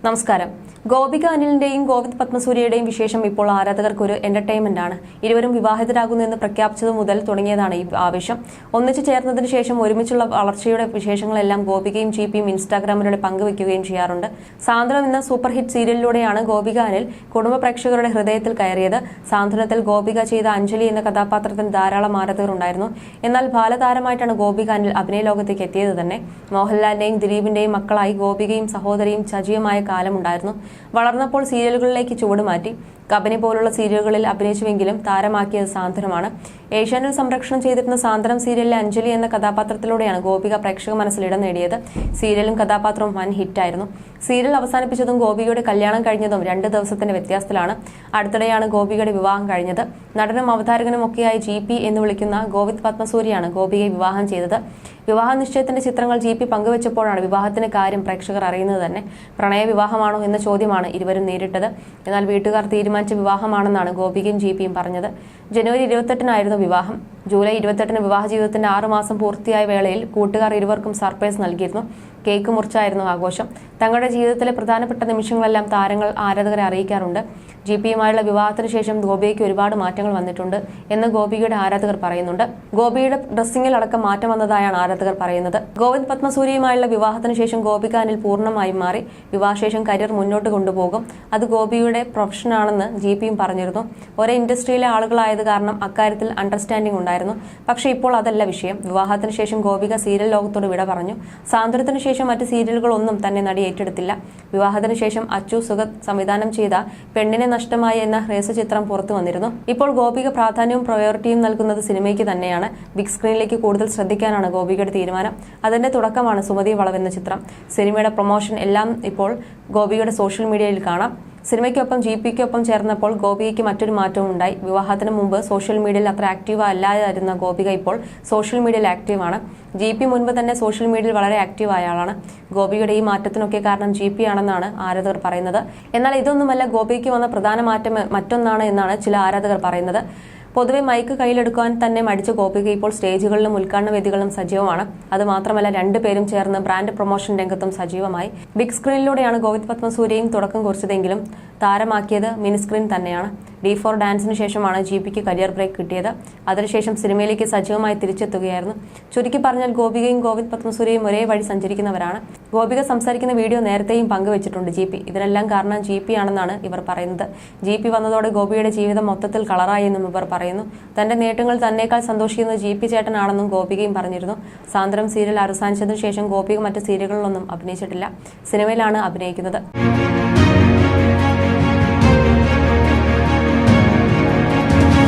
നമസ്കാരം. ഗോപിക അനിലിന്റെയും ഗോവിന്ദ് പത്മസൂര്യയുടെയും വിശേഷം ഇപ്പോൾ ആരാധകർക്ക് ഒരു എന്റർടൈൻമെന്റ് ആണ്. ഇരുവരും വിവാഹിതരാകുന്നു എന്ന് പ്രഖ്യാപിച്ചത് മുതൽ തുടങ്ങിയതാണ് ഈ ആവേശം. ഒന്നിച്ചു ചേർന്നതിന് ശേഷം ഒരുമിച്ചുള്ള വളർച്ചയുടെ വിശേഷങ്ങളെല്ലാം ഗോപികയും ജിപിയും ഇൻസ്റ്റാഗ്രാമിലൂടെ പങ്കുവയ്ക്കുകയും ചെയ്യാറുണ്ട്. സാന്ത്വനം എന്ന സൂപ്പർ ഹിറ്റ് സീരിയലിലൂടെയാണ് ഗോപിക അനിൽ കുടുംബ പ്രേക്ഷകരുടെ ഹൃദയത്തിൽ കയറിയത്. സാന്ത്വനത്തിൽ ഗോപിക ചെയ്ത അഞ്ജലി എന്ന കഥാപാത്രത്തിന് ധാരാളം ആരാധകർ ഉണ്ടായിരുന്നു. എന്നാൽ ബാലതാരമായിട്ടാണ് ഗോപിക അനിൽ അഭിനയ ലോകത്തേക്ക് എത്തിയത് തന്നെ. മോഹൻലാലിന്റെയും ദിലീപിന്റെയും മക്കളായി ഗോപികയും സഹോദരിയും സജീവമായ കാലമുണ്ടായിരുന്നു. വളർന്നപ്പോൾ സീരിയലുകളിലേക്ക് ചുവടുമാറ്റി. കബനി പോലുള്ള സീരിയലുകളിൽ അഭിനയിച്ചുവെങ്കിലും താരമാക്കിയത് സാന്ത്വനമാണ്. ഏഷ്യാനിൽ സംപ്രേഷണം ചെയ്തിരുന്ന സാന്ത്വനം സീരിയലിലെ അഞ്ജലി എന്ന കഥാപാത്രത്തിലൂടെയാണ് ഗോപിക പ്രേക്ഷക മനസ്സിൽ ഇടം നേടിയത്. സീരിയലും കഥാപാത്രവും വൻ ഹിറ്റായിരുന്നു. സീരിയൽ അവസാനിപ്പിച്ചതും ഗോപികയുടെ കല്യാണം കഴിഞ്ഞതും 2 ദിവസത്തിന്റെ വ്യത്യാസത്തിലാണ്. അടുത്തിടെയാണ് ഗോപികയുടെ വിവാഹം കഴിഞ്ഞത്. നടനും അവതാരകനും ഒക്കെയായി GP എന്ന് വിളിക്കുന്ന ഗോവിന്ദ് പത്മസൂര്യയാണ് ഗോപികയെ വിവാഹം ചെയ്തത്. വിവാഹ നിശ്ചയത്തിന്റെ ചിത്രങ്ങൾ GP പങ്കുവച്ചപ്പോഴാണ് വിവാഹത്തിന്റെ കാര്യം പ്രേക്ഷകർ അറിയുന്നത് തന്നെ. പ്രണയ വിവാഹമാണോ എന്ന ചോദ്യമാണ് ഇരുവരും നേരിട്ടത്. എന്നാൽ വീട്ടുകാർ തീരുമാനിച്ച വിവാഹമാണെന്നാണ് ഗോപികയും GPയും പറഞ്ഞത്. ജനുവരി 28-നായിരുന്നു വിവാഹം. ജൂലൈ 28-ന് വിവാഹ ജീവിതത്തിന്റെ 6 മാസം പൂർത്തിയായ വേളയിൽ കൂട്ടുകാർ ഇരുവർക്കും സർപ്രൈസ് നൽകിയിരുന്നു. കേക്ക് മുറിച്ചായിരുന്നു ആഘോഷം. തങ്ങളുടെ ജീവിതത്തിലെ പ്രധാനപ്പെട്ട നിമിഷങ്ങളെല്ലാം താരങ്ങൾ ആരാധകരെ അറിയിക്കാറുണ്ട്. GPയുമായുള്ള വിവാഹത്തിന് ശേഷം ഗോപികയ്ക്ക് ഒരുപാട് മാറ്റങ്ങൾ വന്നിട്ടുണ്ട് എന്ന് ഗോപികയുടെ ആരാധകർ പറയുന്നുണ്ട്. ഗോപിയുടെ ഡ്രസ്സിംഗിൽ അടക്കം മാറ്റം വന്നതായാണ് ആരാധകർ പറയുന്നത്. ഗോവിന്ദ് പത്മസൂര്യയുമായുള്ള വിവാഹത്തിന് ശേഷം ഗോപിക അനിൽ പൂർണ്ണമായും മാറി. വിവാഹശേഷം കരിയർ മുന്നോട്ട് കൊണ്ടുപോകും. അത് ഗോപിയുടെ പ്രൊഫഷനാണെന്ന് GPയും പറഞ്ഞിരുന്നു. ഒരേ ഇൻഡസ്ട്രിയിലെ ആളുകളായത് കാരണം അക്കാര്യത്തിൽ അണ്ടർസ്റ്റാൻഡിംഗ് ഉണ്ടായിരുന്നു. പക്ഷേ ഇപ്പോൾ അതല്ല വിഷയം. വിവാഹത്തിന് ശേഷം ഗോപിക സീരിയൽ ലോകത്തോട് വിട പറഞ്ഞു. സാന്ത്വനത്തിന് ശേഷം മറ്റ് സീരിയലുകളൊന്നും തന്നെ നടി ഏറ്റെടുത്തില്ല. വിവാഹത്തിന് ശേഷം അച്ചു സുഗത് സംവിധാനം ചെയ്ത പെണ്ണിനെ നഷ്ടമായി എന്ന ഹ്രസ്വചിത്രം പുറത്തു വന്നിരുന്നു. ഇപ്പോൾ ഗോപിക പ്രാധാന്യവും പ്രയോറിറ്റിയും നൽകുന്നത് സിനിമയ്ക്ക് തന്നെയാണ്. ബിഗ് സ്ക്രീനിലേക്ക് കൂടുതൽ ശ്രദ്ധിക്കാനാണ് ഗോപികയുടെ തീരുമാനം. അതിന്റെ തുടക്കമാണ് സുമതി വളവ് എന്ന ചിത്രം. സിനിമയുടെ പ്രൊമോഷൻ എല്ലാം ഇപ്പോൾ ഗോപികയുടെ സോഷ്യൽ മീഡിയയിൽ കാണാം. സിനിമയ്ക്കൊപ്പം GPയ്ക്കൊപ്പം ചേർന്നപ്പോൾ ഗോപികയ്ക്ക് മറ്റൊരു മാറ്റവും ഉണ്ടായി. വിവാഹത്തിന് മുമ്പ് സോഷ്യൽ മീഡിയയിൽ അത്ര ആക്റ്റീവ് അല്ലാതായിരുന്ന ഗോപിക ഇപ്പോൾ സോഷ്യൽ മീഡിയയിൽ ആക്റ്റീവാണ്. GP മുൻപ് തന്നെ സോഷ്യൽ മീഡിയയിൽ വളരെ ആക്റ്റീവായ ആളാണ്. ഗോപികയുടെ ഈ മാറ്റത്തിനൊക്കെ കാരണം GP ആണെന്നാണ് ആരാധകർ പറയുന്നത്. എന്നാൽ ഇതൊന്നുമല്ല ഗോപികയ്ക്ക് വന്ന പ്രധാന മാറ്റം മറ്റൊന്നാണ് എന്നാണ് ചില ആരാധകർ പറയുന്നത്. പൊതുവെ മൈക്ക് കയ്യിലെടുക്കാൻ തന്നെ മടിച്ച ഗോപിക ഇപ്പോൾ സ്റ്റേജുകളിലും ഉദ്ഘാടന വേദികളിലും സജീവമാണ്. അതുമാത്രമല്ല 2 പേരും ചേർന്ന് ബ്രാൻഡ് പ്രൊമോഷൻ രംഗത്തും സജീവമായി. ബിഗ് സ്ക്രീനിലൂടെയാണ് ഗോവിന്ദ് പത്മസൂര്യയും തുടക്കം കുറിച്ചതെങ്കിലും താരമാക്കിയത് മിനി സ്ക്രീൻ തന്നെയാണ്. D4 ഡാൻസിന് ശേഷമാണ് GPക്ക് കരിയർ ബ്രേക്ക് കിട്ടിയത്. അതിനുശേഷം സിനിമയിലേക്ക് സജീവമായി തിരിച്ചെത്തുകയായിരുന്നു. ചുരുക്കി പറഞ്ഞാൽ ഗോപികയും ഗോവിന്ദ് പത്മസൂര്യയും ഒരേ വഴി സഞ്ചരിക്കുന്നവരാണ്. ഗോപിക സംസാരിക്കുന്ന വീഡിയോ നേരത്തെയും പങ്കുവച്ചിട്ടുണ്ട് GP. ഇതിനെല്ലാം കാരണം GP ആണെന്നാണ് ഇവർ പറയുന്നത്. GP വന്നതോടെ ഗോപിയുടെ ജീവിതം മൊത്തത്തിൽ കളറായി എന്നും ഇവർ പറയുന്നു. തന്റെ നേട്ടങ്ങൾ തന്നേക്കാൾ സന്തോഷിക്കുന്നത് GP ചേട്ടനാണെന്നും ഗോപികയും പറഞ്ഞിരുന്നു. സാന്ത്വനം സീരിയൽ അവസാനിച്ചതിനു ശേഷം ഗോപിക മറ്റ് സീരിയലുകളിലൊന്നും അഭിനയിച്ചിട്ടില്ല. സിനിമയിലാണ് അഭിനയിക്കുന്നത്.